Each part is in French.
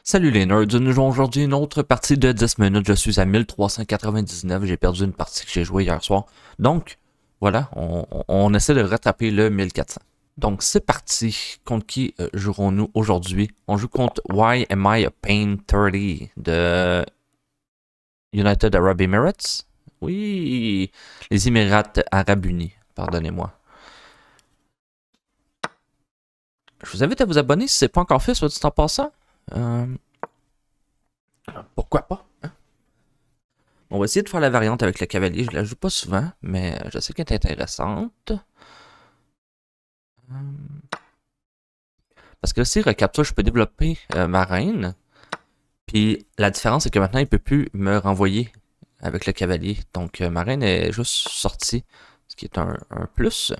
Salut les nerds, nous jouons aujourd'hui une autre partie de 10 minutes, je suis à 1399, j'ai perdu une partie que j'ai jouée hier soir. Donc, voilà, on essaie de rattraper le 1400. Donc c'est parti, contre qui jouerons-nous aujourd'hui? On joue contre Why Am I a Pain 30 de United Arab Emirates? Oui, les Émirats Arabes Unis, pardonnez-moi. Je vous invite à vous abonner si ce n'est pas encore fait, soit dit en passant. Pourquoi pas? Hein? On va essayer de faire la variante avec le cavalier. Je la joue pas souvent, mais je sais qu'elle est intéressante. Parce que si recapture, je peux développer ma reine. Puis la différence, c'est que maintenant, il peut plus me renvoyer avec le cavalier. Donc ma reine est juste sortie, ce qui est un plus.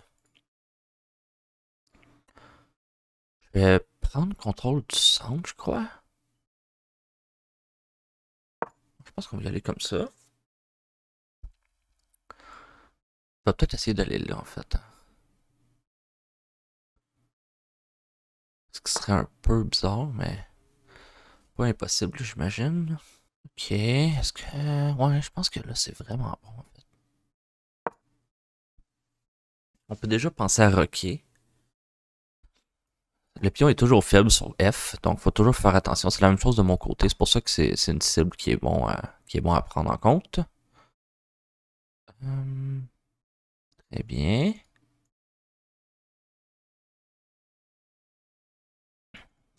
Je vais prendre contrôle du centre, je crois. Je pense qu'on va y aller comme ça. On va peut-être essayer d'aller là, en fait. Ce qui serait un peu bizarre, mais pas impossible, j'imagine. Ok, est-ce que... Ouais, je pense que là, c'est vraiment bon, en fait. On peut déjà penser à rocker. Le pion est toujours faible sur F, donc il faut toujours faire attention. C'est la même chose de mon côté, c'est pour ça que c'est une cible qui est bon à prendre en compte. Très bien.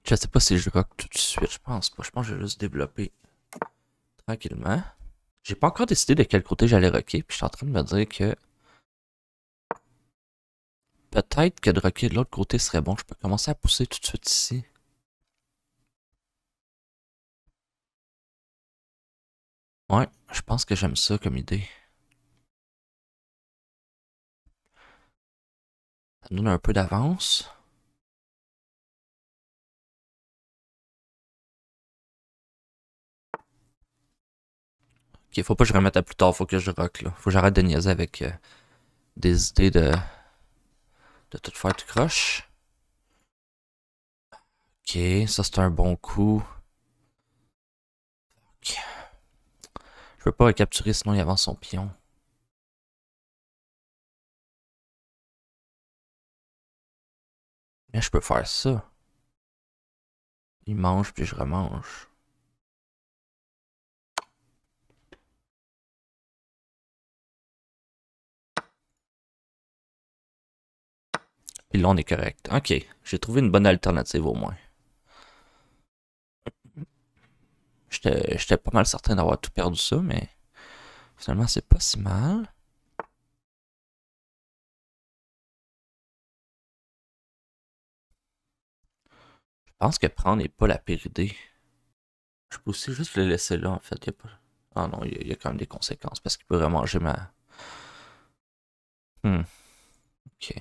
Je sais pas si je rock tout de suite, je pense pas. Je pense que je vais juste développer tranquillement. J'ai pas encore décidé de quel côté j'allais rocker, puis je suis en train de me dire que peut-être que de rocker de l'autre côté serait bon. Je peux commencer à pousser tout de suite ici. Ouais, je pense que j'aime ça comme idée. Ça nous donne un peu d'avance. Ok, faut pas que je remette à plus tard, faut que je rock là. Faut que j'arrête de niaiser avec des idées de tout faire tout croche. Ok, ça c'est un bon coup. Ok. Je peux pas le capturer sinon il avance son pion. Mais je peux faire ça. Il mange puis je remange. Puis là on est correct. Ok, j'ai trouvé une bonne alternative au moins. J'étais pas mal certain d'avoir tout perdu ça, mais finalement c'est pas si mal. Je pense que prendre n'est pas la pire idée. Je peux aussi juste le laisser là en fait. Y a pas... Ah non, il y a quand même des conséquences parce qu'il peut remanger ma... Ok.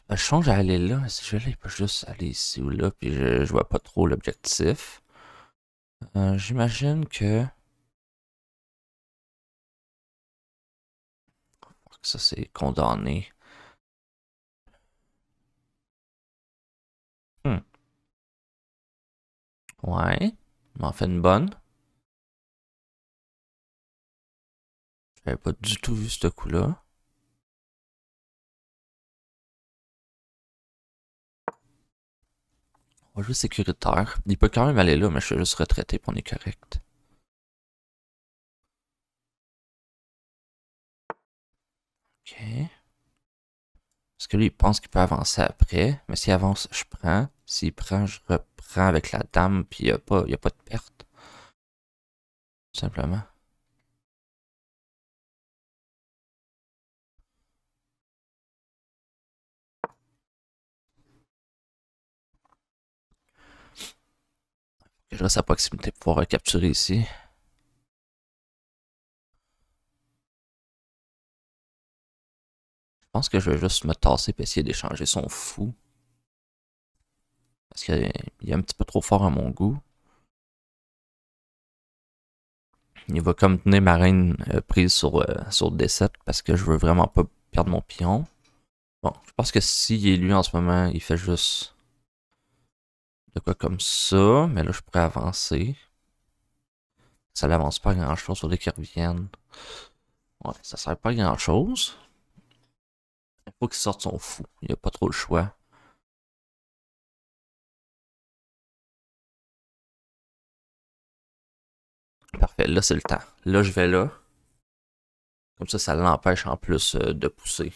Ben, je change à aller là. Si je vais, il peut juste aller ici ou là, puis je vois pas trop l'objectif. J'imagine que... Ça, c'est condamné. Hmm. Ouais. M'en fait une bonne. J'avais pas du tout vu ce coup-là. On va jouer sécuritaire. Il peut quand même aller là, mais je vais juste retraiter pour on est correct. Ok. Parce que lui, il pense qu'il peut avancer après. Mais s'il avance, je prends. S'il prend, je reprends avec la dame, puis y a pas de perte. Tout simplement. Je reste à proximité pour pouvoir capturer ici. Je pense que je vais juste me tasser et essayer d'échanger son fou. Parce qu'il est un petit peu trop fort à mon goût. Il va comme tenir ma reine prise sur D7 parce que je veux vraiment pas perdre mon pion. Bon, je pense que s'il est lui en ce moment, il fait juste de quoi comme ça, mais là je pourrais avancer. Ça n'avance pas grand chose, faudrait qu'ils reviennent. Ouais, ça sert pas à grand chose. Il faut qu'il sorte son fou, il n'y a pas trop le choix. Parfait, là c'est le temps. Là je vais là. Comme ça l'empêche en plus de pousser.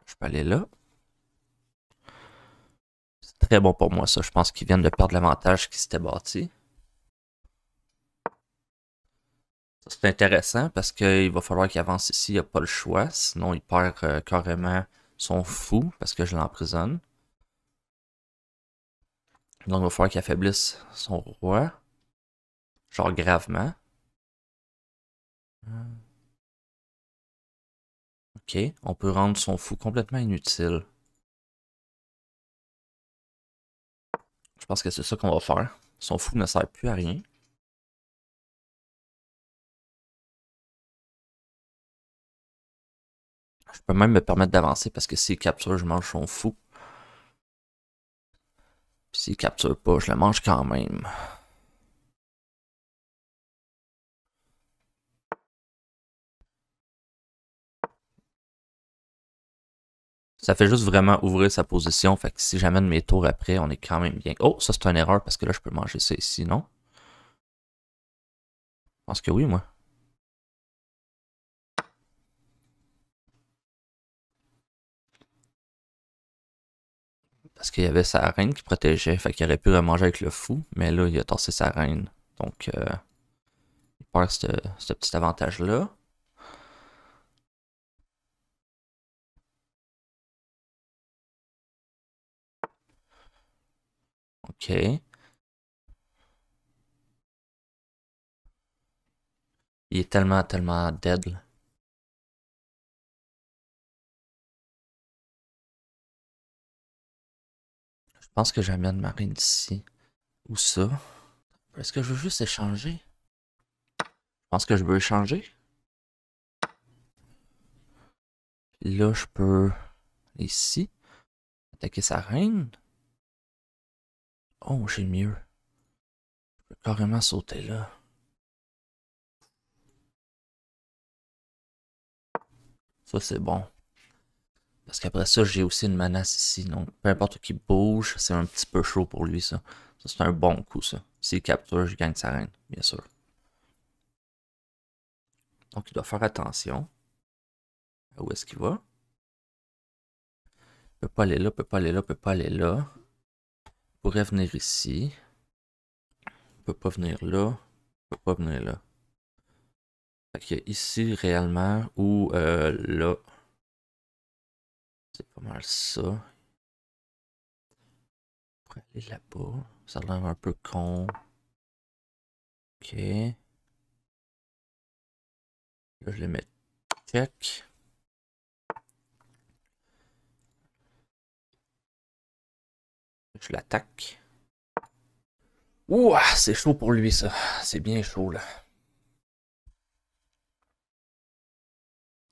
Je peux aller là. C'est très bon pour moi ça. Je pense qu'ils viennent de perdre l'avantage qui s'était bâti. Ça c'est intéressant parce qu'il va falloir qu'il avance ici, il n'y a pas le choix. Sinon il perd carrément son fou parce que je l'emprisonne. Donc il va falloir qu'il affaiblisse son roi. Genre gravement. Ok, on peut rendre son fou complètement inutile. Je pense que c'est ça qu'on va faire. Son fou ne sert plus à rien. Je peux même me permettre d'avancer parce que s'il capture, je mange son fou. Puis s'il capture pas, je le mange quand même. Ça fait juste vraiment ouvrir sa position. Fait que si j'amène mes tours après, on est quand même bien. Oh, ça c'est une erreur parce que là, je peux manger ça ici, non? Je pense que oui, moi. Parce qu'il y avait sa reine qui protégeait. Fait qu'il aurait pu remanger avec le fou. Mais là, il a tassé sa reine. Donc, il perd ce petit avantage-là. Ok. Il est tellement dead. Là. Je pense que j'amène ma reine ici. Ou ça. Est-ce que je veux juste échanger? Je pense que je veux échanger. Là, je peux ici attaquer sa reine. Oh, j'ai mieux. Je peux carrément sauter là. Ça, c'est bon. Parce qu'après ça, j'ai aussi une menace ici. Donc, peu importe qui bouge, c'est un petit peu chaud pour lui, ça. Ça, c'est un bon coup, ça. S'il capture, je gagne sa reine, bien sûr. Donc, il doit faire attention. Où est-ce qu'il va? Il peut pas aller là, peut pas aller là, peut pas aller là. Il pourrait venir ici. Il peut pas venir là. Il peut pas venir là. Fait que ici, réellement, ou là. C'est pas mal ça. On pourrait aller là-bas. Ça a l'air un peu con. Ok. Là, je le mets check. Je l'attaque. Ouah, c'est chaud pour lui, ça. C'est bien chaud, là.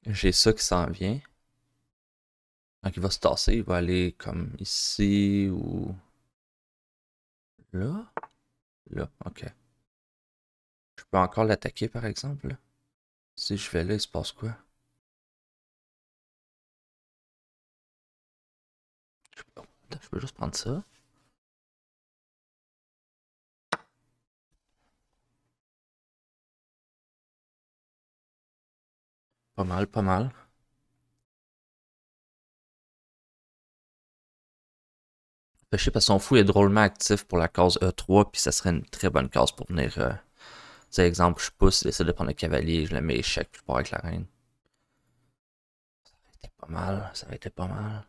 J'ai ça qui s'en vient. Quand il va se tasser, il va aller comme ici ou là. Là, ok. Je peux encore l'attaquer, par exemple. Là. Si je vais là, il se passe quoi? Attends, je peux juste prendre ça. Pas mal, pas mal. Je sais pas, son fou est drôlement actif pour la case E3, puis ça serait une très bonne case pour venir. Tu exemple, je pousse, il essaie de prendre le cavalier, je le mets échec, puis je pars avec la reine. C'était pas mal, ça aurait été pas mal.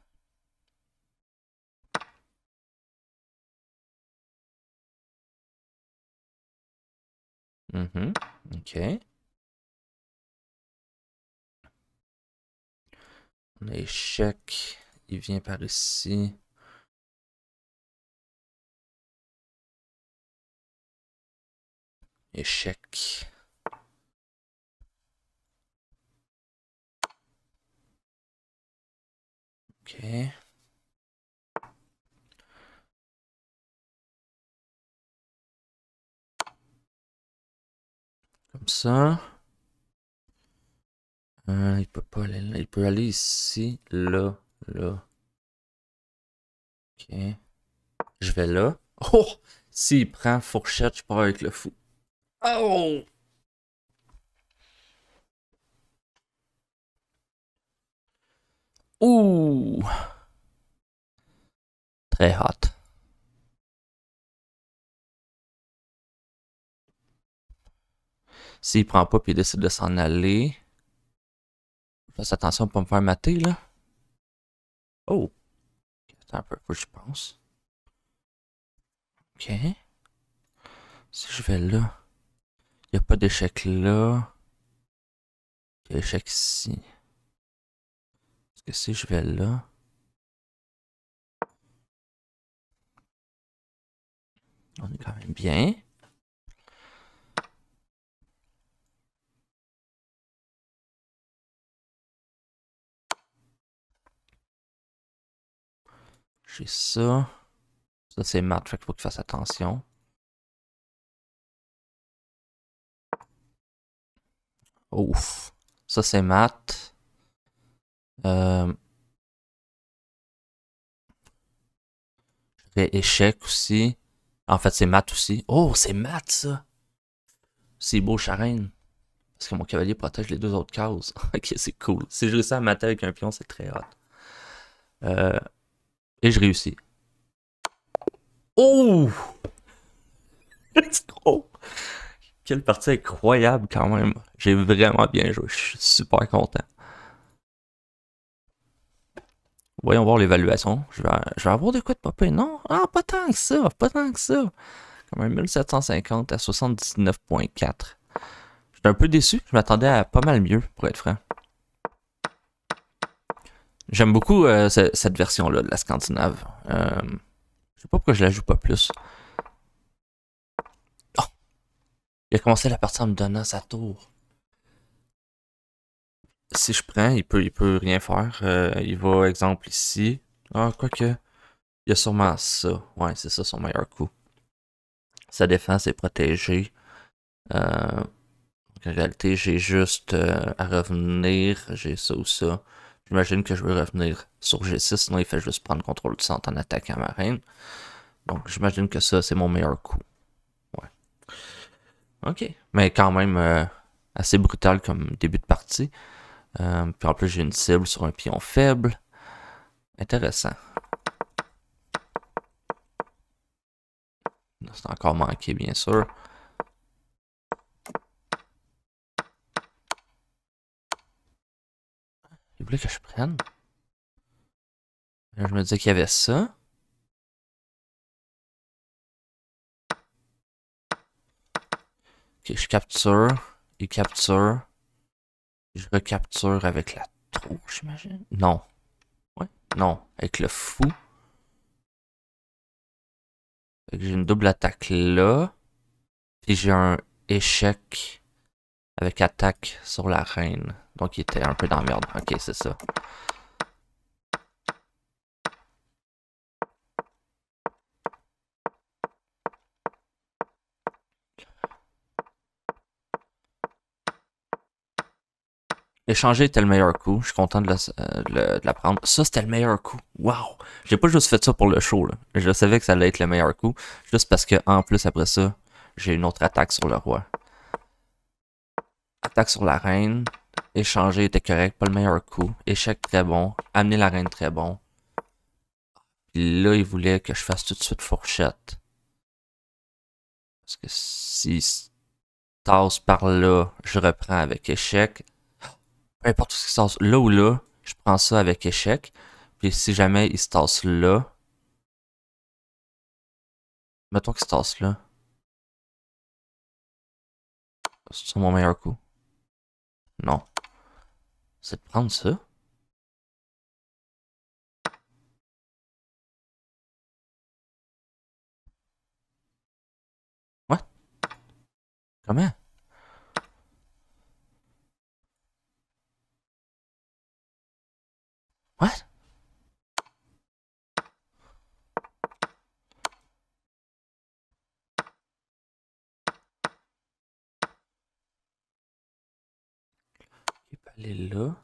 Mhm, ok. On a échec, il vient par ici. Échec. Ok. Comme ça. Il peut pas aller là. Il peut aller ici, là, là. Ok. Je vais là. Oh! S'il prend fourchette, je pars avec le fou. Oh! Ouh! Très hot. S'il prend pas puis il décide de s'en aller. Fasse attention à pas me faire mater, là. Oh! Attends un peu, faut que je pense. Ok. Si je vais là. Il n'y a pas d'échec là. Il y a échec ici. Est-ce que si je vais là. On est quand même bien. J'ai ça. Ça, c'est mat, fait qu'il faut qu'il fasse attention. Ouf. Ça, c'est mat. Euh, échec aussi. En fait, c'est mat aussi. Oh, c'est mat, ça. C'est beau, Charène. Parce que mon cavalier protège les deux autres cases. Ok, c'est cool. Si je réussis à mater avec un pion, c'est très hot. Et je réussis. Oh! Let's go! Quelle partie incroyable quand même. J'ai vraiment bien joué. Je suis super content. Voyons voir l'évaluation. Je vais avoir de quoi de popper. Non? Ah, pas tant que ça. Pas tant que ça. Quand même 1750 à 79.4. J'étais un peu déçu. Je m'attendais à pas mal mieux, pour être franc. J'aime beaucoup cette version-là de la Scandinave. Je sais pas pourquoi je la joue pas plus. Oh! Il a commencé la partie en me donnant sa tour. Si je prends, il peut rien faire. Il va, exemple, ici. Ah, quoique. Il y a sûrement ça. Ouais, c'est ça son meilleur coup. Sa défense est protégée. En réalité, j'ai juste à revenir. J'ai ça ou ça. J'imagine que je vais revenir sur G6, sinon il fait juste prendre contrôle du centre en attaquant ma reine. Donc j'imagine que ça, c'est mon meilleur coup. Ouais. Ok. Mais quand même assez brutal comme début de partie. Puis en plus, j'ai une cible sur un pion faible. Intéressant. C'est encore manqué, bien sûr. Il voulait que je prenne. Là, je me disais qu'il y avait ça. Ok, je capture. Il capture. Je recapture avec la tour, j'imagine. Non. Ouais. Non. Avec le fou. J'ai une double attaque là. Puis j'ai un échec avec attaque sur la reine. Donc il était un peu dans la merde. Ok, c'est ça. Échanger était le meilleur coup. Je suis content de la prendre. Ça, c'était le meilleur coup. Wow! J'ai pas juste fait ça pour le show, là. Je savais que ça allait être le meilleur coup. Juste parce que, en plus, après ça, j'ai une autre attaque sur le roi. Attaque sur la reine. Échanger était correct, pas le meilleur coup. Échec très bon. Amener la reine très bon. Puis là, il voulait que je fasse tout de suite fourchette. Parce que si tasse par là, je reprends avec échec. Peu importe ce qui se passe là ou là, je prends ça avec échec. Puis si jamais il se tasse là, mettons qu'il se tasse là. C'est mon meilleur coup. Non. C'est de prendre ça. What? Comment? What? Aller là.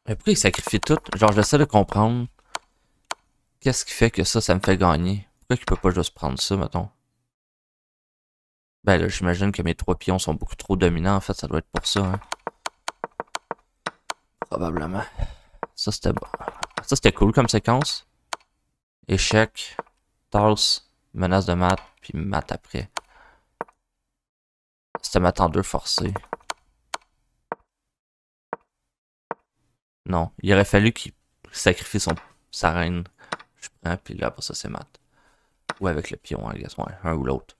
Mais pourquoi il sacrifie tout? Genre, j'essaie de comprendre. Qu'est-ce qui fait que ça me fait gagner? Pourquoi il peut pas juste prendre ça, mettons? Ben là, j'imagine que mes 3 pions sont beaucoup trop dominants. En fait, ça doit être pour ça, hein. Probablement. Ça, c'était bon. Ça, c'était cool comme séquence. Échec. Tasse. Menace de mat. Puis mat après. C'était mat en 2 forcé. Non. Il aurait fallu qu'il sacrifie sa reine. Je prends, puis là, après ça, c'est mat. Ou avec le pion, I guess. Ouais, un ou l'autre.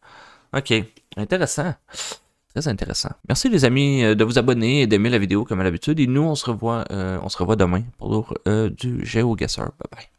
Ok. Intéressant. Très intéressant. Merci les amis de vous abonner et d'aimer la vidéo comme à l'habitude. Et nous, on se revoit demain pour du GeoGuessr. Bye bye.